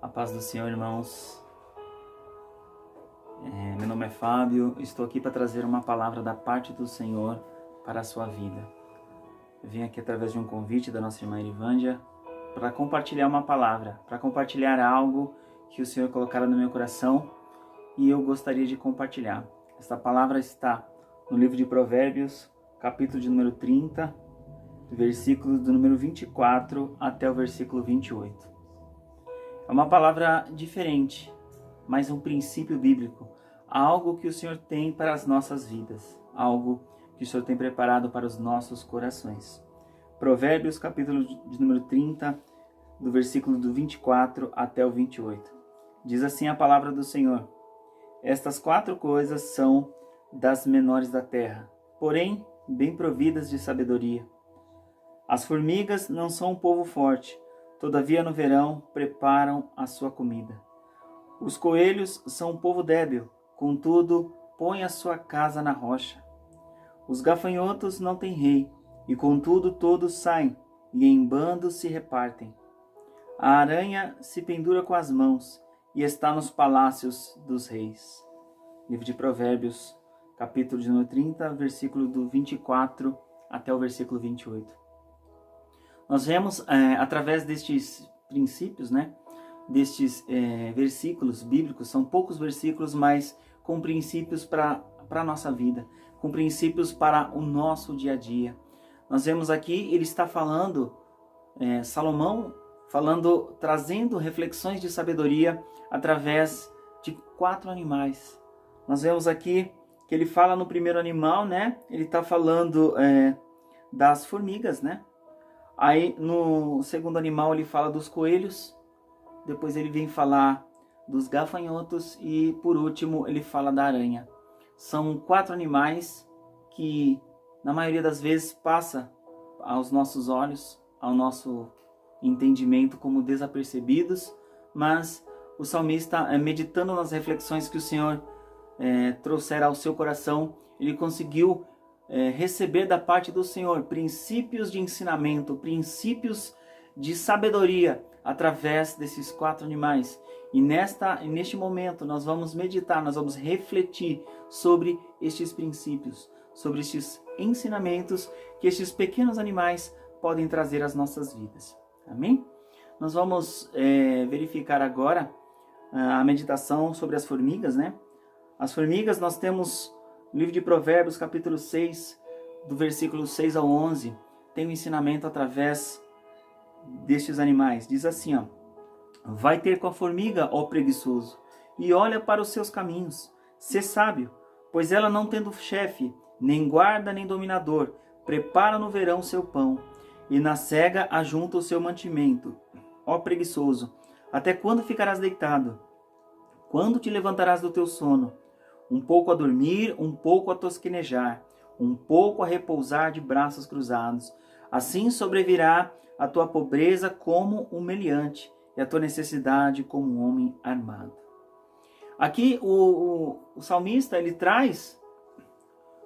A paz do Senhor, irmãos. Meu nome é Fábio, estou aqui para trazer uma palavra da parte do Senhor para a sua vida. Eu vim aqui através de um convite da nossa irmã Erivândia para compartilhar uma palavra, para compartilhar algo que o Senhor colocara no meu coração e eu gostaria de compartilhar. Esta palavra está no livro de Provérbios, capítulo de número 30, versículos do número 24 até o versículo 28. É uma palavra diferente, mas um princípio bíblico, algo que o Senhor tem para as nossas vidas, algo que o Senhor tem preparado para os nossos corações. Provérbios, capítulo de número 30, do versículo do 24 até o 28. Diz assim a palavra do Senhor: Estas 4 coisas são das menores da terra, porém bem providas de sabedoria. As formigas não são um povo forte, todavia no verão preparam a sua comida. Os coelhos são um povo débil, contudo põe a sua casa na rocha. Os gafanhotos não têm rei, e contudo todos saem, e em bandos se repartem. A aranha se pendura com as mãos, e está nos palácios dos reis. Livro de Provérbios, capítulo de número 30, versículo do 24 até o versículo 28. Nós vemos, através destes princípios, destes versículos bíblicos, são poucos versículos, mas com princípios para a nossa vida, com princípios para o nosso dia a dia. Nós vemos aqui, ele está falando, Salomão, trazendo reflexões de sabedoria através de 4 animais. Nós vemos aqui que ele fala no primeiro animal, ele está falando das formigas, Aí no segundo animal ele fala dos coelhos, depois ele vem falar dos gafanhotos e por último ele fala da aranha. São 4 animais que na maioria das vezes passa aos nossos olhos, ao nosso entendimento como desapercebidos, mas o salmista, meditando nas reflexões que o Senhor trouxera ao seu coração, ele conseguiu receber da parte do Senhor princípios de ensinamento, princípios de sabedoria através desses 4 animais. E neste momento nós vamos meditar, nós vamos refletir sobre estes princípios, sobre estes ensinamentos que estes pequenos animais podem trazer às nossas vidas. Amém? Nós vamos verificar agora a meditação sobre as formigas, As formigas, nós temos no livro de Provérbios, capítulo 6, do versículo 6 ao 11, tem um ensinamento através destes animais. Diz assim, Vai ter com a formiga, ó preguiçoso, e olha para os seus caminhos. Sê sábio, pois ela não tendo chefe, nem guarda, nem dominador, prepara no verão seu pão, e na cega ajunta o seu mantimento. Ó preguiçoso, até quando ficarás deitado? Quando te levantarás do teu sono? Um pouco a dormir, um pouco a tosquenejar, um pouco a repousar de braços cruzados. Assim sobrevirá a tua pobreza como um meliante, e a tua necessidade como um homem armado. Aqui o salmista,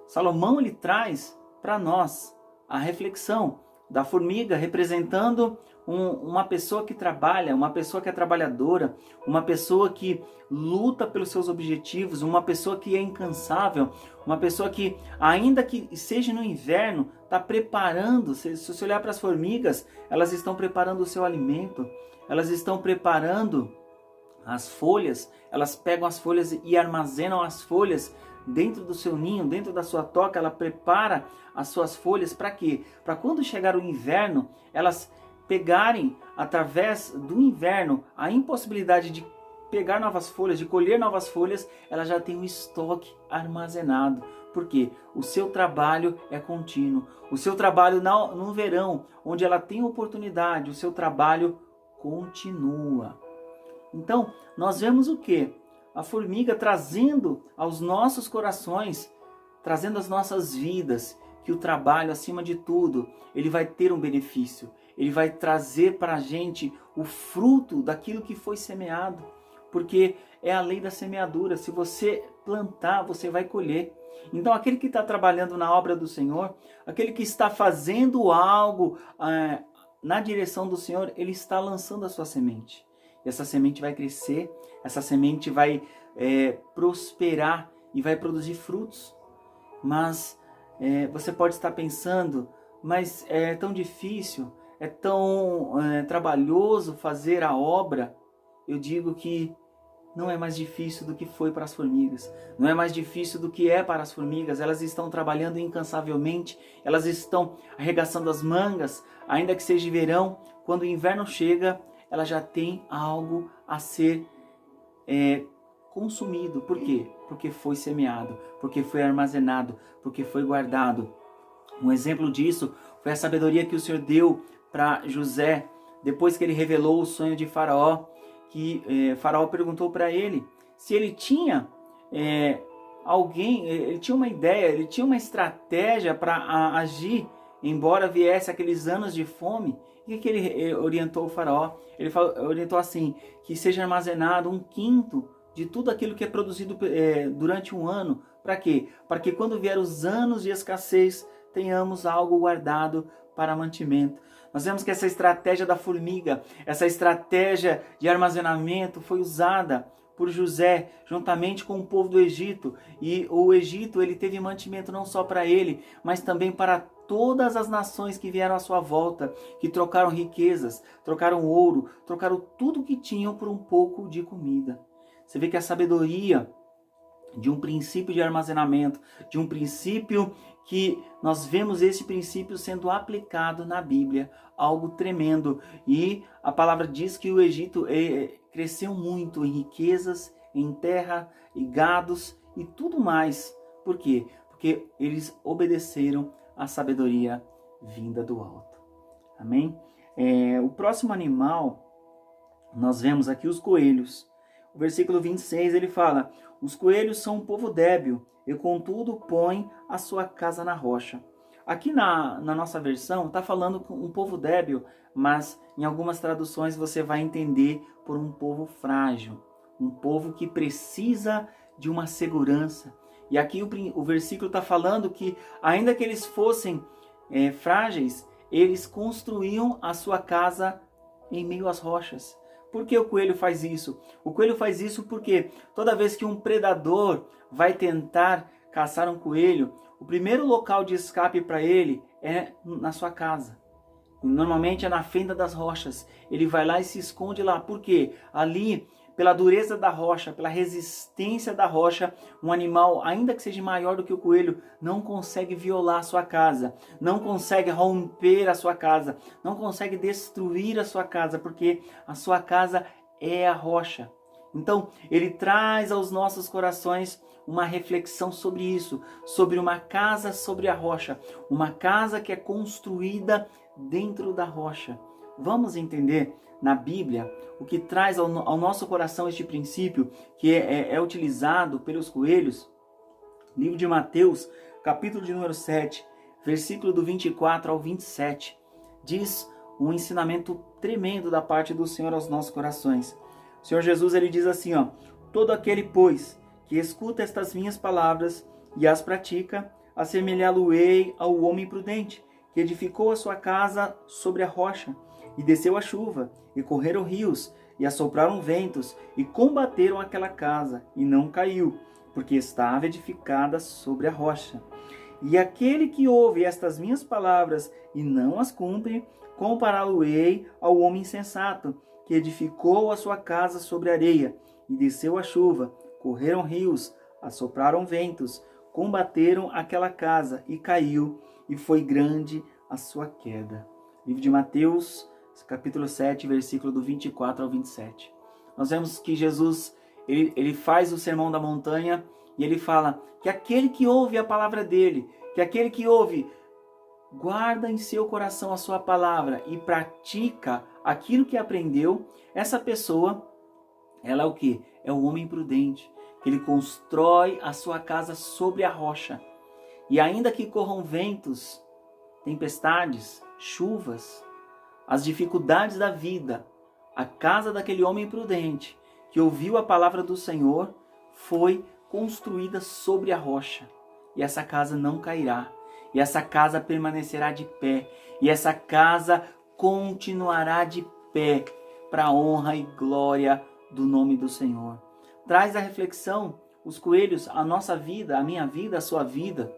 Salomão traz para nós a reflexão da formiga representando uma pessoa que trabalha, uma pessoa que é trabalhadora, uma pessoa que luta pelos seus objetivos, uma pessoa que é incansável, uma pessoa que, ainda que seja no inverno, está preparando. Se você olhar para as formigas, elas estão preparando o seu alimento, elas estão preparando as folhas, elas pegam as folhas e armazenam as folhas dentro do seu ninho, dentro da sua toca. Ela prepara as suas folhas para quê? Para quando chegar o inverno, elas pegarem, através do inverno, a impossibilidade de pegar novas folhas, de colher novas folhas, ela já tem um estoque armazenado. Por quê? O seu trabalho é contínuo. O seu trabalho no verão, onde ela tem oportunidade, o seu trabalho continua. Então, nós vemos o quê? A formiga trazendo aos nossos corações, trazendo às nossas vidas, que o trabalho, acima de tudo, ele vai ter um benefício. Ele vai trazer para a gente o fruto daquilo que foi semeado. Porque é a lei da semeadura. Se você plantar, você vai colher. Então, aquele que está trabalhando na obra do Senhor, aquele que está fazendo algo na direção do Senhor, ele está lançando a sua semente. E essa semente vai crescer, essa semente vai prosperar e vai produzir frutos. Mas você pode estar pensando, mas é tão difícil, é tão trabalhoso fazer a obra. Eu digo que não é mais difícil do que foi para as formigas. Não é mais difícil do que é para as formigas. Elas estão trabalhando incansavelmente. Elas estão arregaçando as mangas. Ainda que seja verão, quando o inverno chega, ela já tem algo a ser consumido. Por quê? Porque foi semeado, porque foi armazenado, porque foi guardado. Um exemplo disso foi a sabedoria que o Senhor deu para José, depois que ele revelou o sonho de Faraó, que Faraó perguntou para ele se ele tinha ele tinha uma ideia, ele tinha uma estratégia para agir, embora viesse aqueles anos de fome. E o que ele orientou o Faraó? Ele orientou assim, que seja armazenado 1/5 de tudo aquilo que é produzido durante um ano. Para quê? Para que quando vier os anos de escassez, tenhamos algo guardado para mantimento. Nós vemos que essa estratégia da formiga, essa estratégia de armazenamento foi usada por José, juntamente com o povo do Egito. E o Egito, ele teve mantimento não só para ele, mas também para todas as nações que vieram à sua volta, que trocaram riquezas, trocaram ouro, trocaram tudo que tinham por um pouco de comida. Você vê que a sabedoria de um princípio de armazenamento, de um princípio que nós vemos esse princípio sendo aplicado na Bíblia, algo tremendo. E a palavra diz que o Egito cresceu muito em riquezas, em terra e gados e tudo mais. Por quê? Porque eles obedeceram à sabedoria vinda do alto. Amém? O próximo animal, nós vemos aqui os coelhos. O versículo 26 ele fala: os coelhos são um povo débil, e contudo põe a sua casa na rocha. Aqui na nossa versão está falando com um povo débil, mas em algumas traduções você vai entender por um povo frágil, um povo que precisa de uma segurança. E aqui o versículo está falando que ainda que eles fossem frágeis, eles construíam a sua casa em meio às rochas. Por que o coelho faz isso? O coelho faz isso porque toda vez que um predador vai tentar caçar um coelho, o primeiro local de escape para ele é na sua casa. Normalmente é na fenda das rochas. Ele vai lá e se esconde lá. Por quê? Ali, pela dureza da rocha, pela resistência da rocha, um animal, ainda que seja maior do que o coelho, não consegue violar a sua casa, não consegue romper a sua casa, não consegue destruir a sua casa, porque a sua casa é a rocha. Então, ele traz aos nossos corações uma reflexão sobre isso, sobre uma casa sobre a rocha, uma casa que é construída dentro da rocha. Vamos entender na Bíblia o que traz ao nosso coração este princípio que é utilizado pelos coelhos. Livro de Mateus, capítulo de número 7, versículo do 24 ao 27, diz um ensinamento tremendo da parte do Senhor aos nossos corações. O Senhor Jesus ele diz assim, todo aquele, pois, que escuta estas minhas palavras e as pratica, assemelhá-lo-ei ao homem prudente, que edificou a sua casa sobre a rocha, e desceu a chuva, e correram rios, e assopraram ventos, e combateram aquela casa, e não caiu, porque estava edificada sobre a rocha. E aquele que ouve estas minhas palavras e não as cumpre, compará-lo-ei ao homem insensato, que edificou a sua casa sobre a areia, e desceu a chuva, correram rios, assopraram ventos, combateram aquela casa, e caiu, e foi grande a sua queda. Livro de Mateus, capítulo 7, versículo do 24 ao 27. Nós vemos que Jesus, ele faz o sermão da montanha, e ele fala que aquele que ouve a palavra dele, que aquele que ouve, guarda em seu coração a sua palavra e pratica aquilo que aprendeu, essa pessoa, ela é o quê? É o homem prudente, que ele constrói a sua casa sobre a rocha. E ainda que corram ventos, tempestades, chuvas, as dificuldades da vida, a casa daquele homem prudente, que ouviu a palavra do Senhor, foi construída sobre a rocha. E essa casa não cairá. E essa casa permanecerá de pé. E essa casa continuará de pé. para a honra e glória do nome do Senhor. Traz a reflexão, os coelhos, a nossa vida, a minha vida, a sua vida,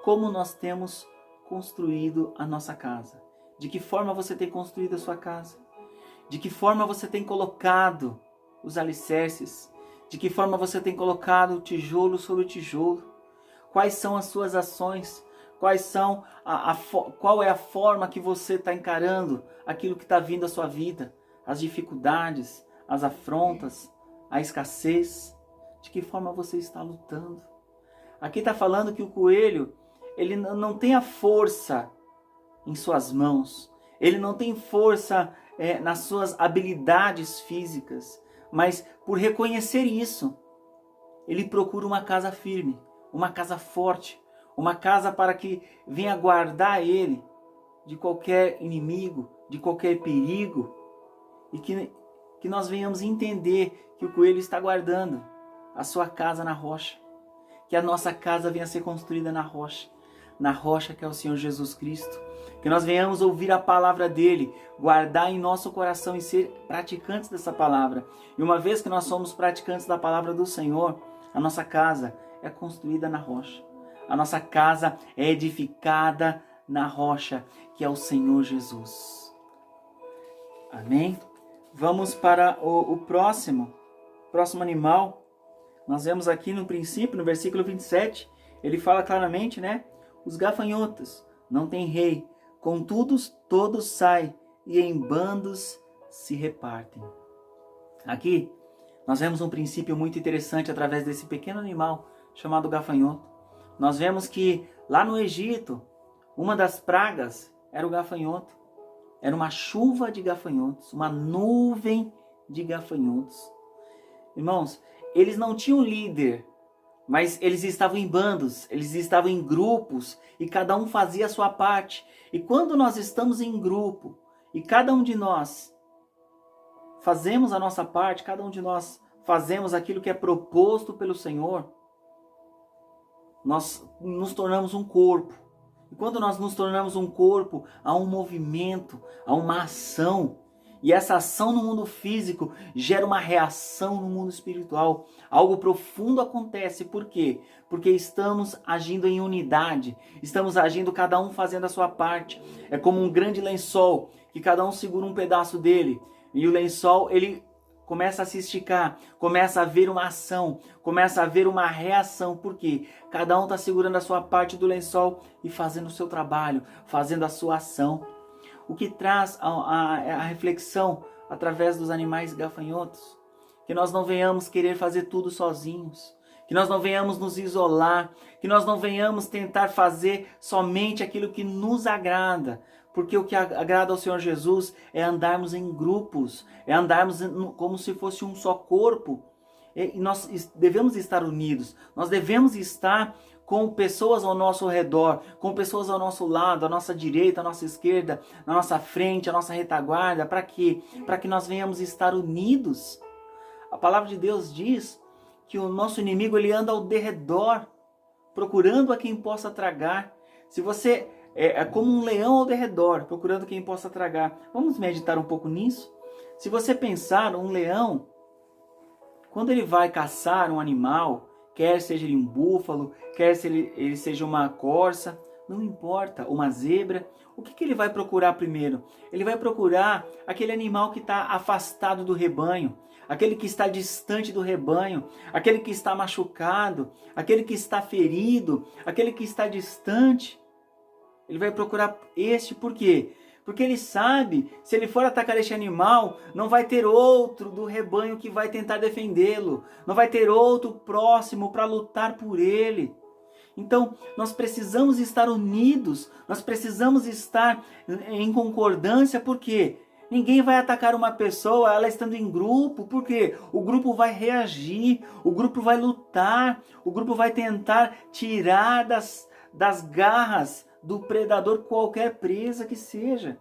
como nós temos construído a nossa casa. De que forma você tem construído a sua casa? De que forma você tem colocado os alicerces? De que forma você tem colocado tijolo sobre tijolo? Quais são as suas ações? Qual é a forma que você está encarando aquilo que está vindo à sua vida? As dificuldades, as afrontas, a escassez? De que forma você está lutando? Aqui está falando que o coelho, ele não tem a força em suas mãos. Ele não tem força nas suas habilidades físicas. Mas por reconhecer isso, ele procura uma casa firme, uma casa forte, uma casa para que venha guardar ele de qualquer inimigo, de qualquer perigo. E que nós venhamos entender que o coelho está guardando a sua casa na rocha. Que a nossa casa venha a ser construída na rocha que é o Senhor Jesus Cristo. Que nós venhamos ouvir a palavra dele, guardar em nosso coração e ser praticantes dessa palavra. E uma vez que nós somos praticantes da palavra do Senhor, a nossa casa é construída na rocha. A nossa casa é edificada na rocha, que é o Senhor Jesus. Amém? Vamos para o próximo animal. Nós vemos aqui no princípio, no versículo 27, ele fala claramente, né? Os gafanhotos não têm rei, contudo todos saem e em bandos se repartem. Aqui nós vemos um princípio muito interessante através desse pequeno animal chamado gafanhoto. Nós vemos que lá no Egito, uma das pragas era o gafanhoto. Era uma chuva de gafanhotos, uma nuvem de gafanhotos. Irmãos, eles não tinham líder, mas eles estavam em bandos, eles estavam em grupos e cada um fazia a sua parte. E quando nós estamos em grupo e cada um de nós fazemos a nossa parte, cada um de nós fazemos aquilo que é proposto pelo Senhor, nós nos tornamos um corpo. E quando nós nos tornamos um corpo, há um movimento, há uma ação. E essa ação no mundo físico gera uma reação no mundo espiritual. Algo profundo acontece. Por quê? Porque estamos agindo em unidade. Estamos agindo cada um fazendo a sua parte. É como um grande lençol, que cada um segura um pedaço dele. E o lençol, ele começa a se esticar. Começa a haver uma ação. Começa a haver uma reação. Por quê? Cada um está segurando a sua parte do lençol e fazendo o seu trabalho. Fazendo a sua ação. O que traz a reflexão através dos animais gafanhotos. Que nós não venhamos querer fazer tudo sozinhos. Que nós não venhamos nos isolar. Que nós não venhamos tentar fazer somente aquilo que nos agrada. Porque o que agrada ao Senhor Jesus é andarmos em grupos. É andarmos como se fosse um só corpo. E nós devemos estar unidos. Nós devemos estar com pessoas ao nosso redor, com pessoas ao nosso lado, à nossa direita, à nossa esquerda, na nossa frente, à nossa retaguarda. Para quê? Para que nós venhamos estar unidos. A palavra de Deus diz que o nosso inimigo ele anda ao derredor, procurando a quem possa tragar. Se você é como um leão ao derredor, procurando quem possa tragar. Vamos meditar um pouco nisso? Se você pensar, um leão, quando ele vai caçar um animal, quer seja ele um búfalo, quer ele seja uma corça, não importa, uma zebra, o que ele vai procurar primeiro? Ele vai procurar aquele animal que está afastado do rebanho, aquele que está distante do rebanho, aquele que está machucado, aquele que está ferido, aquele que está distante. Ele vai procurar este, por quê? Porque ele sabe, se ele for atacar este animal, não vai ter outro do rebanho que vai tentar defendê-lo. Não vai ter outro próximo para lutar por ele. Então, nós precisamos estar unidos. Nós precisamos estar em concordância. Por quê? Ninguém vai atacar uma pessoa, ela estando em grupo. Por quê? O grupo vai reagir. O grupo vai lutar. O grupo vai tentar tirar das garras do predador qualquer presa que seja.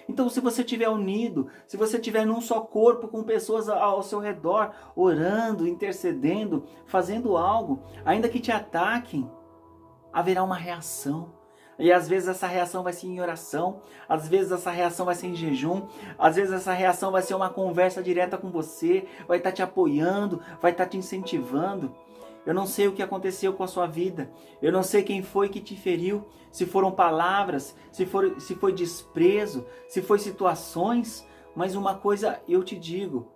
Então, se você estiver unido, se você estiver num só corpo com pessoas ao seu redor, orando, intercedendo, fazendo algo, ainda que te ataquem, haverá uma reação, E às vezes essa reação vai ser em oração, às vezes essa reação vai ser em jejum, às vezes essa reação vai ser uma conversa direta com você, vai estar te apoiando, vai estar te incentivando. Eu não sei o que aconteceu com a sua vida, eu não sei quem foi que te feriu, se foram palavras, se foi desprezo, se foi situações, mas uma coisa eu te digo,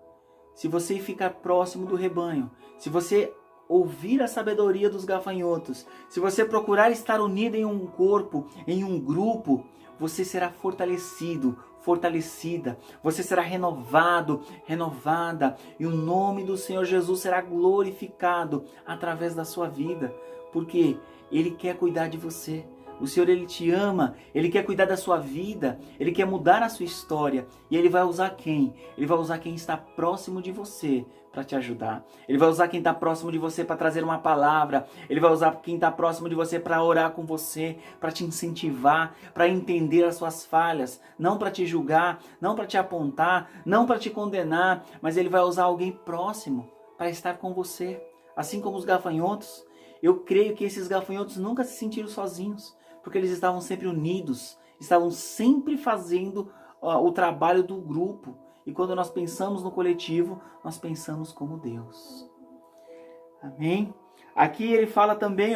se você ficar próximo do rebanho, se você ouvir a sabedoria dos gafanhotos, se você procurar estar unido em um corpo, em um grupo, você será fortalecido, fortalecida, você será renovado, renovada, e o nome do Senhor Jesus será glorificado através da sua vida, porque Ele quer cuidar de você. O Senhor, Ele te ama, Ele quer cuidar da sua vida, Ele quer mudar a sua história. E Ele vai usar quem? Ele vai usar quem está próximo de você para te ajudar. Ele vai usar quem está próximo de você para trazer uma palavra. Ele vai usar quem está próximo de você para orar com você, para te incentivar, para entender as suas falhas. Não para te julgar, não para te apontar, não para te condenar, mas Ele vai usar alguém próximo para estar com você. Assim como os gafanhotos, eu creio que esses gafanhotos nunca se sentiram sozinhos, porque eles estavam sempre unidos, estavam sempre fazendo o trabalho do grupo. E quando nós pensamos no coletivo, nós pensamos como Deus. Amém? Aqui ele fala também,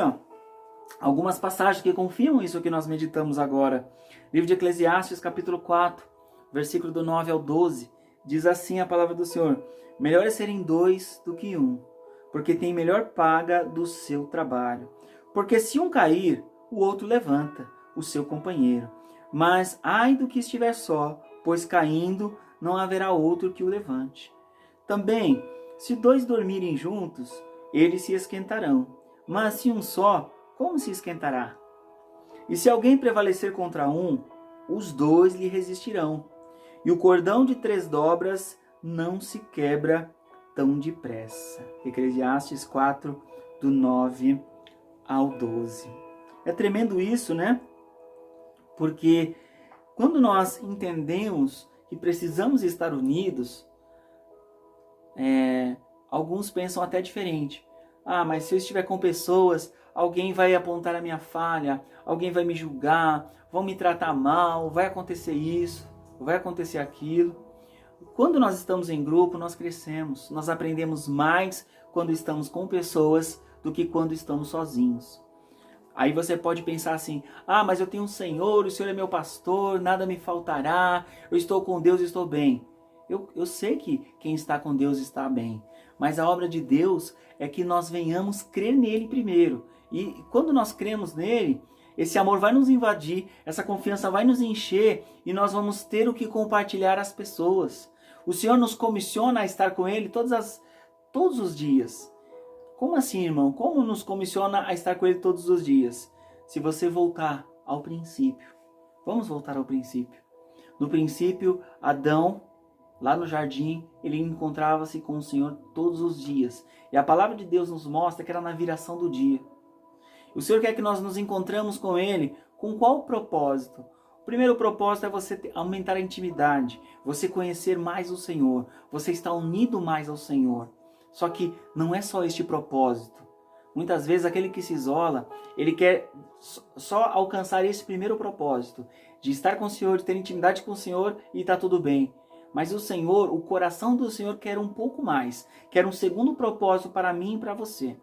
algumas passagens que confirmam isso que nós meditamos agora. Livro de Eclesiastes, capítulo 4, versículo do 9 ao 12, diz assim a palavra do Senhor: melhor é serem dois do que um, porque tem melhor paga do seu trabalho. Porque se um cair, o outro levanta o seu companheiro. Mas ai do que estiver só, pois caindo não haverá outro que o levante. Também, se dois dormirem juntos, eles se esquentarão. Mas se um só, como se esquentará? E se alguém prevalecer contra um, os dois lhe resistirão. E o cordão de 3 dobras não se quebra tão depressa. Eclesiastes 4, do 9 ao 12. É tremendo isso, né? Porque quando nós entendemos que precisamos estar unidos, alguns pensam até diferente. Ah, mas se eu estiver com pessoas, alguém vai apontar a minha falha, alguém vai me julgar, vão me tratar mal, vai acontecer isso, vai acontecer aquilo. Quando nós estamos em grupo, nós crescemos, nós aprendemos mais quando estamos com pessoas do que quando estamos sozinhos. Aí você pode pensar assim: ah, mas eu tenho um Senhor, o Senhor é meu pastor, nada me faltará, eu estou com Deus e estou bem. Eu sei que quem está com Deus está bem, mas a obra de Deus é que nós venhamos crer nele primeiro. E quando nós cremos nele, esse amor vai nos invadir, essa confiança vai nos encher e nós vamos ter o que compartilhar às pessoas. O Senhor nos comissiona a estar com Ele todos os dias. Como assim, irmão? Como nos comissiona a estar com Ele todos os dias? Se você voltar ao princípio. Vamos voltar ao princípio. No princípio, Adão, lá no jardim, ele encontrava-se com o Senhor todos os dias. E a palavra de Deus nos mostra que era na viração do dia. O Senhor quer que nós nos encontremos com Ele. Com qual propósito? O primeiro propósito é você aumentar a intimidade, você conhecer mais o Senhor, você estar unido mais ao Senhor. Só que não é só este propósito. Muitas vezes aquele que se isola, ele quer só alcançar esse primeiro propósito, de estar com o Senhor, de ter intimidade com o Senhor e está tudo bem. Mas o Senhor, o coração do Senhor quer um pouco mais, quer um segundo propósito para mim e para você.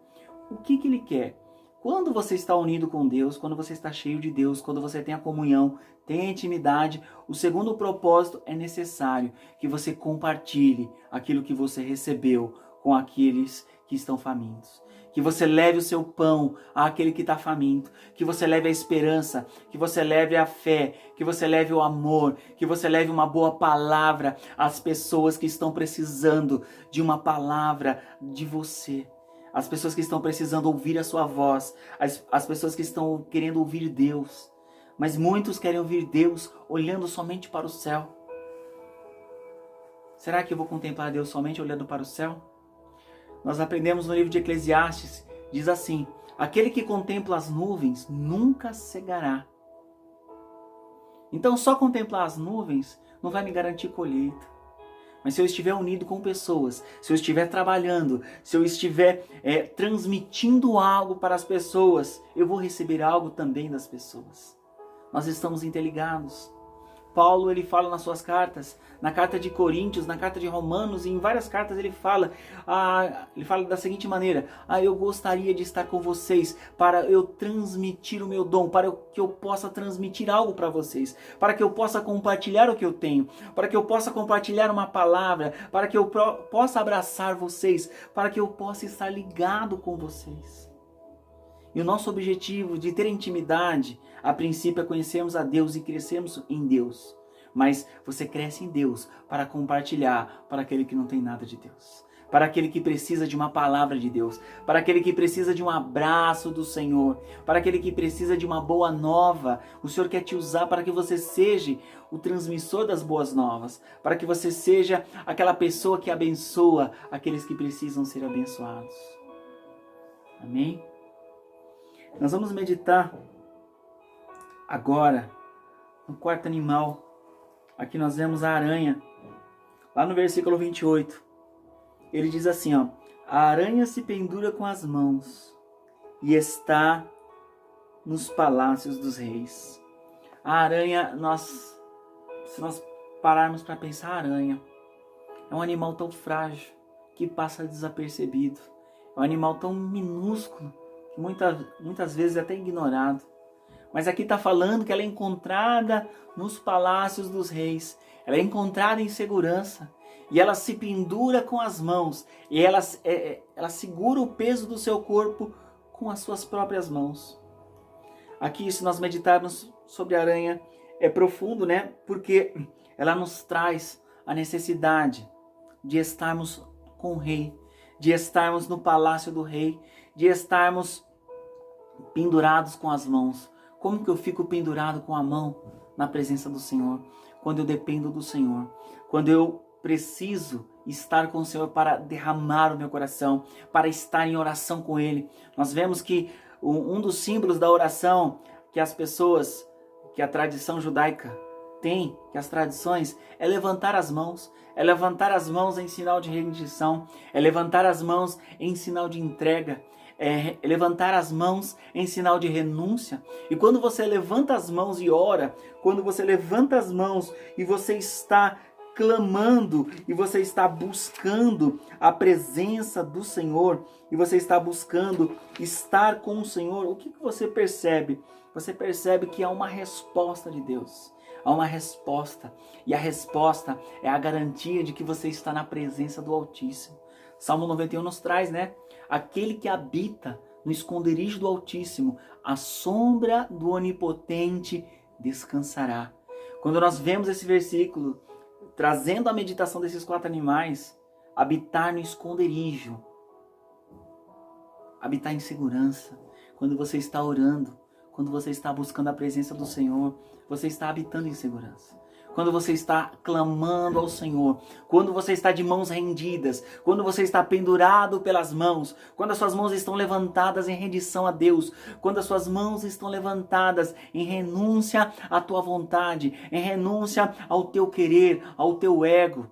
O que Ele quer? Quando você está unido com Deus, quando você está cheio de Deus, quando você tem a comunhão, tem a intimidade, o segundo propósito é necessário que você compartilhe aquilo que você recebeu com aqueles que estão famintos. Que você leve o seu pão àquele que está faminto. Que você leve a esperança, que você leve a fé, que você leve o amor, que você leve uma boa palavra às pessoas que estão precisando de uma palavra de você. As pessoas que estão precisando ouvir a sua voz, as pessoas que estão querendo ouvir Deus. Mas muitos querem ouvir Deus olhando somente para o céu. Será que eu vou contemplar Deus somente olhando para o céu? Nós aprendemos no livro de Eclesiastes, diz assim: aquele que contempla as nuvens nunca cegará. Então só contemplar as nuvens não vai me garantir colheita. Mas se eu estiver unido com pessoas, se eu estiver trabalhando, se eu estiver transmitindo algo para as pessoas, eu vou receber algo também das pessoas. Nós estamos interligados. Paulo, ele fala nas suas cartas, na carta de Coríntios, na carta de Romanos, e em várias cartas ele fala da seguinte maneira: eu gostaria de estar com vocês para eu transmitir o meu dom, para que eu possa transmitir algo para vocês, para que eu possa compartilhar o que eu tenho, para que eu possa compartilhar uma palavra, para que eu possa abraçar vocês, para que eu possa estar ligado com vocês. E o nosso objetivo de ter intimidade, a princípio, é conhecermos a Deus e crescermos em Deus. Mas você cresce em Deus para compartilhar para aquele que não tem nada de Deus. Para aquele que precisa de uma palavra de Deus. Para aquele que precisa de um abraço do Senhor. Para aquele que precisa de uma boa nova. O Senhor quer te usar para que você seja o transmissor das boas novas. Para que você seja aquela pessoa que abençoa aqueles que precisam ser abençoados. Amém? Nós vamos meditar agora no quarto animal. Aqui nós vemos a aranha. Lá no versículo 28. Ele diz assim, a aranha se pendura com as mãos e está nos palácios dos reis. A aranha, se nós pararmos para pensar, a aranha é um animal tão frágil que passa desapercebido. É um animal tão minúsculo que muitas vezes é até ignorado. Mas aqui está falando que ela é encontrada nos palácios dos reis. Ela é encontrada em segurança. E ela se pendura com as mãos. E ela segura o peso do seu corpo com as suas próprias mãos. Aqui, se nós meditarmos sobre a aranha, é profundo, né? Porque ela nos traz a necessidade de estarmos com o rei. De estarmos no palácio do rei. De estarmos pendurados com as mãos. Como que eu fico pendurado com a mão na presença do Senhor? Quando eu dependo do Senhor. Quando eu preciso estar com o Senhor para derramar o meu coração, para estar em oração com Ele. Nós vemos que um dos símbolos da oração que as pessoas, que a tradição judaica tem, que as tradições, é levantar as mãos. É levantar as mãos em sinal de rendição. É levantar as mãos em sinal de entrega. É levantar as mãos em sinal de renúncia. E quando você levanta as mãos e ora, quando você levanta as mãos e você está clamando, e você está buscando a presença do Senhor, e você está buscando estar com o Senhor, o que você percebe? Você percebe que há uma resposta de Deus. Há uma resposta. E a resposta é a garantia de que você está na presença do Altíssimo. Salmo 91 nos traz, né? Aquele que habita no esconderijo do Altíssimo, a sombra do Onipotente descansará. Quando nós vemos esse versículo, trazendo a meditação desses 4 animais, habitar no esconderijo, habitar em segurança. Quando você está orando, quando você está buscando a presença do Senhor, você está habitando em segurança. Quando você está clamando ao Senhor, quando você está de mãos rendidas, quando você está pendurado pelas mãos, quando as suas mãos estão levantadas em rendição a Deus, quando as suas mãos estão levantadas em renúncia à tua vontade, em renúncia ao teu querer, ao teu ego.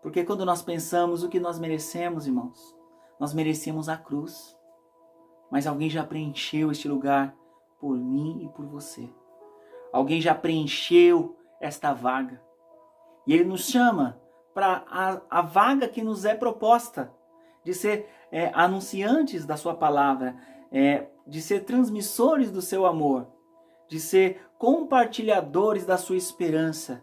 Porque quando nós pensamos o que nós merecemos, irmãos, nós merecemos a cruz. Mas alguém já preencheu este lugar por mim e por você. Alguém já preencheu esta vaga. E Ele nos chama para a vaga que nos é proposta, de ser anunciantes da sua palavra, de ser transmissores do seu amor, de ser compartilhadores da sua esperança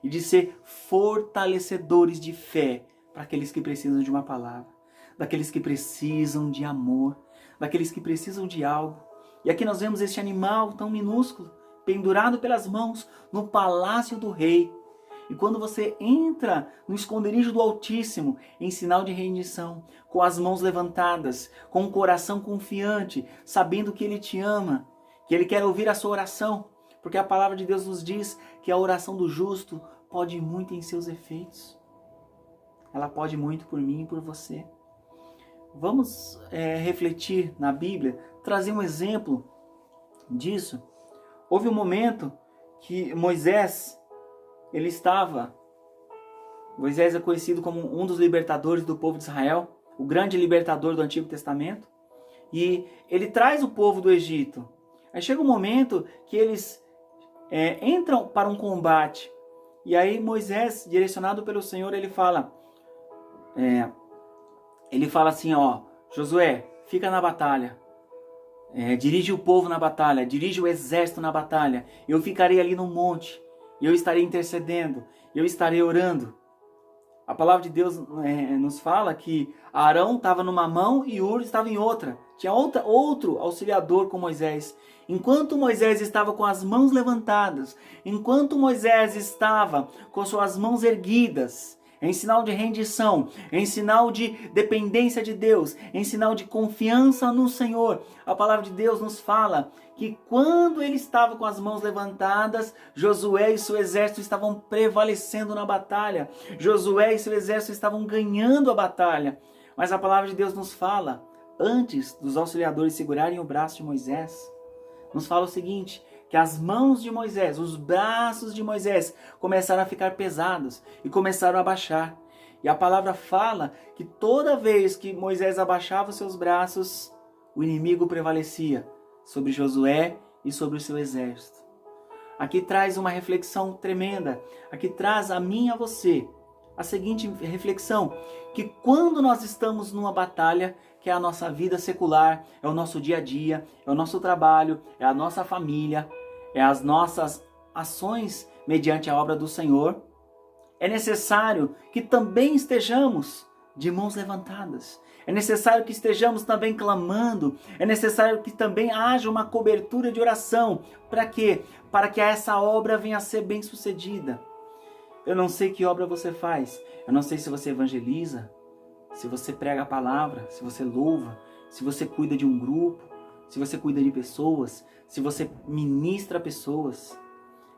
e de ser fortalecedores de fé para aqueles que precisam de uma palavra, daqueles que precisam de amor, daqueles que precisam de algo. E aqui nós vemos este animal tão minúsculo, pendurado pelas mãos no palácio do rei. E quando você entra no esconderijo do Altíssimo, em sinal de rendição, com as mãos levantadas, com o coração confiante, sabendo que Ele te ama, que Ele quer ouvir a sua oração, porque a palavra de Deus nos diz que a oração do justo pode muito em seus efeitos. Ela pode muito por mim e por você. Vamos refletir na Bíblia, trazer um exemplo disso. Houve um momento que Moisés é conhecido como um dos libertadores do povo de Israel, o grande libertador do Antigo Testamento, e ele traz o povo do Egito Aí chega um momento que eles entram para um combate. E aí Moisés, direcionado pelo Senhor, ele fala assim, ó, Josué, fica na batalha. Dirige o povo na batalha, dirige o exército na batalha. Eu ficarei ali no monte, e eu estarei intercedendo, eu estarei orando. A palavra de Deus nos fala que Arão estava numa mão e Ur estava em outra. Tinha outro auxiliador com Moisés. Enquanto Moisés estava com as mãos levantadas, enquanto Moisés estava com suas mãos erguidas, em sinal de rendição, em sinal de dependência de Deus, em sinal de confiança no Senhor, a palavra de Deus nos fala que quando ele estava com as mãos levantadas, Josué e seu exército estavam prevalecendo na batalha. Josué e seu exército estavam ganhando a batalha. Mas a palavra de Deus nos fala, antes dos auxiliadores segurarem o braço de Moisés, nos fala o seguinte, que as mãos de Moisés, os braços de Moisés começaram a ficar pesados e começaram a baixar. E a palavra fala que toda vez que Moisés abaixava os seus braços, o inimigo prevalecia sobre Josué e sobre o seu exército. Aqui traz uma reflexão tremenda, aqui traz a mim e a você a seguinte reflexão, que quando nós estamos numa batalha, que é a nossa vida secular, é o nosso dia a dia, é o nosso trabalho, é a nossa família, é as nossas ações mediante a obra do Senhor, é necessário que também estejamos de mãos levantadas. É necessário que estejamos também clamando. É necessário que também haja uma cobertura de oração. Para quê? Para que essa obra venha a ser bem sucedida. Eu não sei que obra você faz. Eu não sei se você evangeliza, se você prega a palavra, se você louva, se você cuida de um grupo, se você cuida de pessoas, se você ministra pessoas.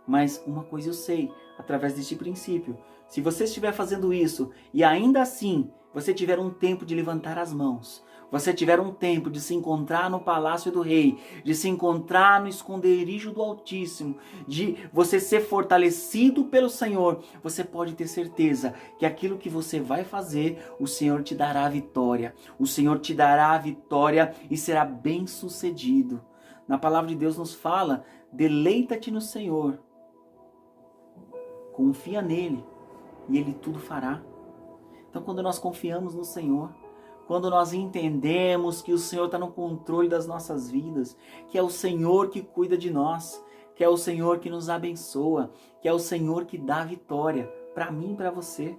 Mas uma coisa eu sei, através deste princípio. Se você estiver fazendo isso e ainda assim você tiver um tempo de levantar as mãos, você tiver um tempo de se encontrar no palácio do rei, de se encontrar no esconderijo do Altíssimo, de você ser fortalecido pelo Senhor, você pode ter certeza que aquilo que você vai fazer, o Senhor te dará a vitória. O Senhor te dará a vitória e será bem sucedido. Na palavra de Deus nos fala, deleita-te no Senhor, confia nele e ele tudo fará. Então, quando nós confiamos no Senhor, quando nós entendemos que o Senhor está no controle das nossas vidas, que é o Senhor que cuida de nós, que é o Senhor que nos abençoa, que é o Senhor que dá vitória para mim e para você,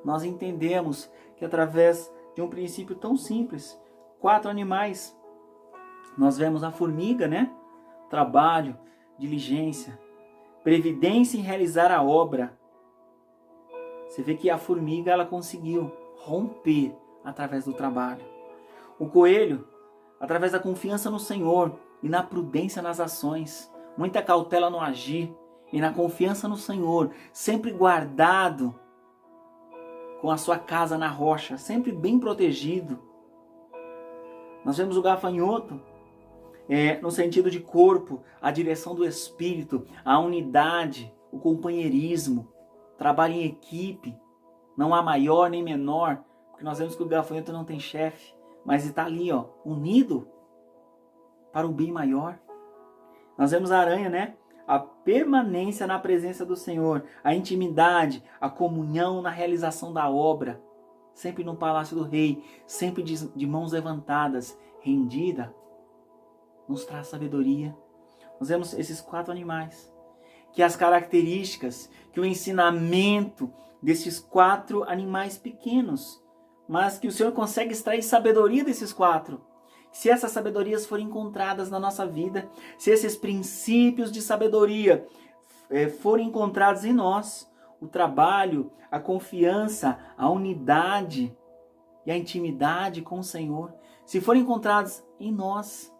nós entendemos que através de um princípio tão simples, 4 animais, nós vemos a formiga, né? Trabalho, diligência, previdência em realizar a obra. Você vê que a formiga ela conseguiu romper através do trabalho. O coelho, através da confiança no Senhor e na prudência nas ações, muita cautela no agir e na confiança no Senhor, sempre guardado com a sua casa na rocha, sempre bem protegido. Nós vemos o gafanhoto, no sentido de corpo, a direção do espírito, a unidade, o companheirismo, trabalho em equipe, não há maior nem menor, porque nós vemos que o gafanhoto não tem chefe, mas está ali, ó, unido para o bem maior. Nós vemos a aranha, né? A permanência na presença do Senhor, a intimidade, a comunhão na realização da obra, sempre no palácio do rei, sempre de mãos levantadas, rendida, nos traz sabedoria. Nós vemos esses 4 animais, que as características, que o ensinamento desses 4 animais pequenos, mas que o Senhor consegue extrair sabedoria desses 4. Se essas sabedorias forem encontradas na nossa vida, se esses princípios de sabedoria forem encontrados em nós, o trabalho, a confiança, a unidade e a intimidade com o Senhor, se forem encontrados em nós,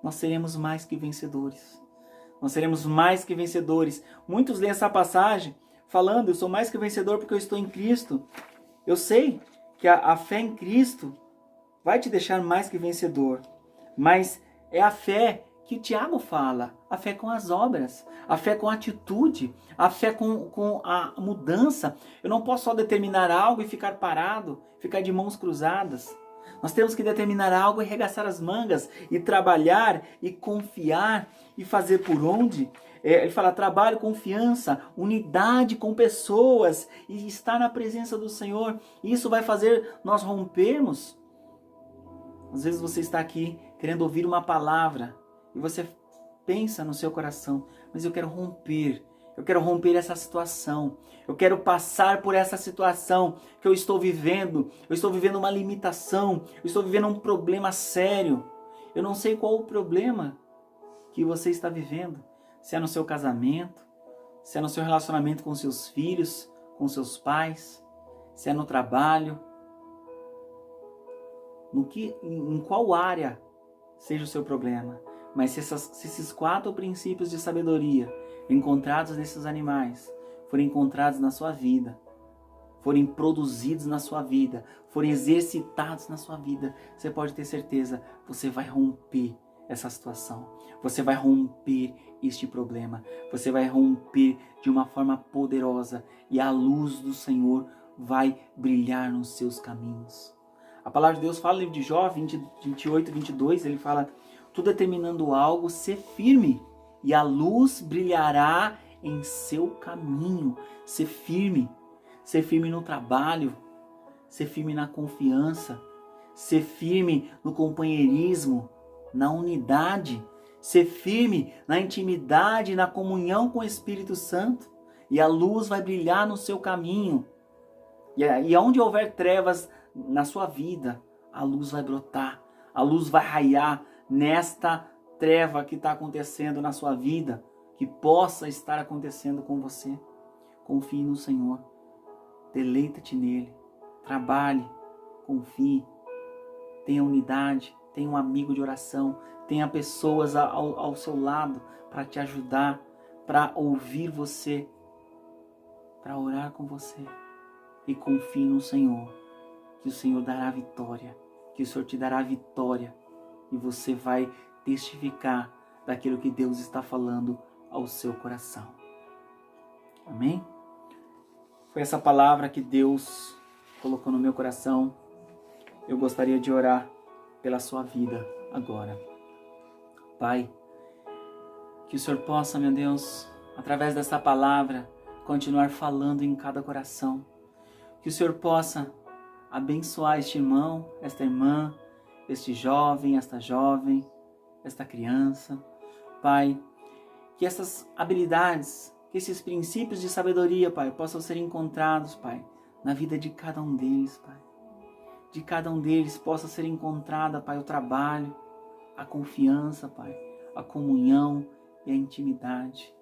nós seremos mais que vencedores. Nós seremos mais que vencedores. Muitos leem essa passagem falando, eu sou mais que vencedor porque eu estou em Cristo. Eu sei que a fé em Cristo vai te deixar mais que vencedor. Mas é a fé que Tiago fala. A fé com as obras. A fé com a atitude. A fé com a mudança. Eu não posso só determinar algo e ficar parado. Ficar de mãos cruzadas. Nós temos que determinar algo e arregaçar as mangas e trabalhar e confiar e fazer por onde? Ele fala trabalho, confiança, unidade com pessoas e estar na presença do Senhor. Isso vai fazer nós rompermos. Às vezes você está aqui querendo ouvir uma palavra e você pensa no seu coração, mas eu quero romper essa situação, eu quero passar por essa situação que eu estou vivendo uma limitação, eu estou vivendo um problema sério. Eu não sei qual o problema que você está vivendo, se é no seu casamento, se é no seu relacionamento com seus filhos, com seus pais, se é no trabalho, em qual área seja o seu problema. Mas se esses 4 princípios de sabedoria encontrados nesses animais forem encontrados na sua vida, forem produzidos na sua vida, forem exercitados na sua vida, você pode ter certeza, você vai romper essa situação. Você vai romper este problema. Você vai romper de uma forma poderosa e a luz do Senhor vai brilhar nos seus caminhos. A palavra de Deus fala no livro de Jó 28, 22, ele fala: tu determinando algo, ser firme, e a luz brilhará em seu caminho. Ser firme no trabalho, ser firme na confiança, ser firme no companheirismo, na unidade, ser firme na intimidade, na comunhão com o Espírito Santo, e a luz vai brilhar no seu caminho. E onde houver trevas na sua vida, a luz vai brotar, a luz vai raiar nesta treva que está acontecendo na sua vida, que possa estar acontecendo com você. Confie no Senhor, deleita-te nele, trabalhe, confie, tenha unidade, tenha um amigo de oração, tenha pessoas ao seu lado para te ajudar, para ouvir você, para orar com você. E confie no Senhor, que o Senhor dará vitória, que o Senhor te dará vitória e você vai testificar daquilo que Deus está falando ao seu coração. Amém? Foi essa palavra que Deus colocou no meu coração. Eu gostaria de orar pela sua vida agora. Pai, que o Senhor possa, meu Deus, através dessa palavra, continuar falando em cada coração. Que o Senhor possa abençoar este irmão, esta irmã, este jovem, esta jovem, esta criança. Pai, que essas habilidades, que esses princípios de sabedoria, Pai, possam ser encontrados, Pai, na vida de cada um deles, Pai. De cada um deles possa ser encontrada, Pai, o trabalho, a confiança, Pai, a comunhão e a intimidade.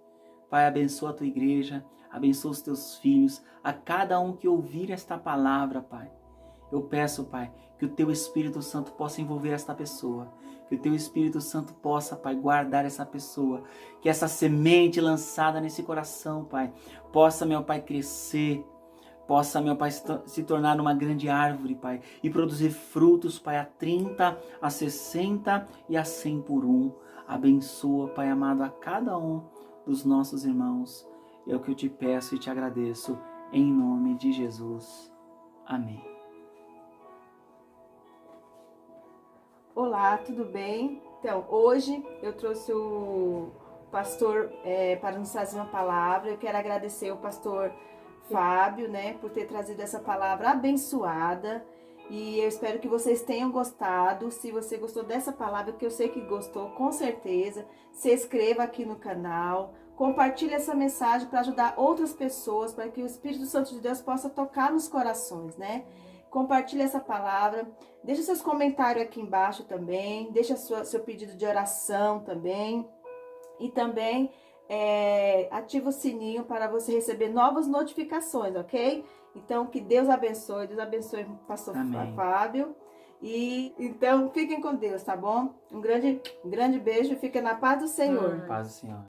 Pai, abençoa a tua igreja, abençoa os teus filhos, a cada um que ouvir esta palavra, Pai. Eu peço, Pai, que o teu Espírito Santo possa envolver esta pessoa, que o teu Espírito Santo possa, Pai, guardar essa pessoa, que essa semente lançada nesse coração, Pai, possa, meu Pai, crescer, possa, meu Pai, se tornar uma grande árvore, Pai, e produzir frutos, Pai, a 30, a 60 e a 100 por um. Abençoa, Pai amado, a cada um dos nossos irmãos. É o que eu te peço e te agradeço, em nome de Jesus. Amém. Olá, tudo bem? Então, hoje eu trouxe o pastor para nos trazer uma palavra. Eu quero agradecer o pastor Fábio, por ter trazido essa palavra abençoada. E eu espero que vocês tenham gostado. Se você gostou dessa palavra, que eu sei que gostou, com certeza, se inscreva aqui no canal. Compartilhe essa mensagem para ajudar outras pessoas, para que o Espírito Santo de Deus possa tocar nos corações, Compartilhe essa palavra, deixa seus comentários aqui embaixo também, deixa seu pedido de oração também. E também ativa o sininho para você receber novas notificações, ok? Então, que Deus abençoe o pastor Fábio. E então, fiquem com Deus, tá bom? Um grande beijo, fica na paz do Senhor. Paz do Senhor.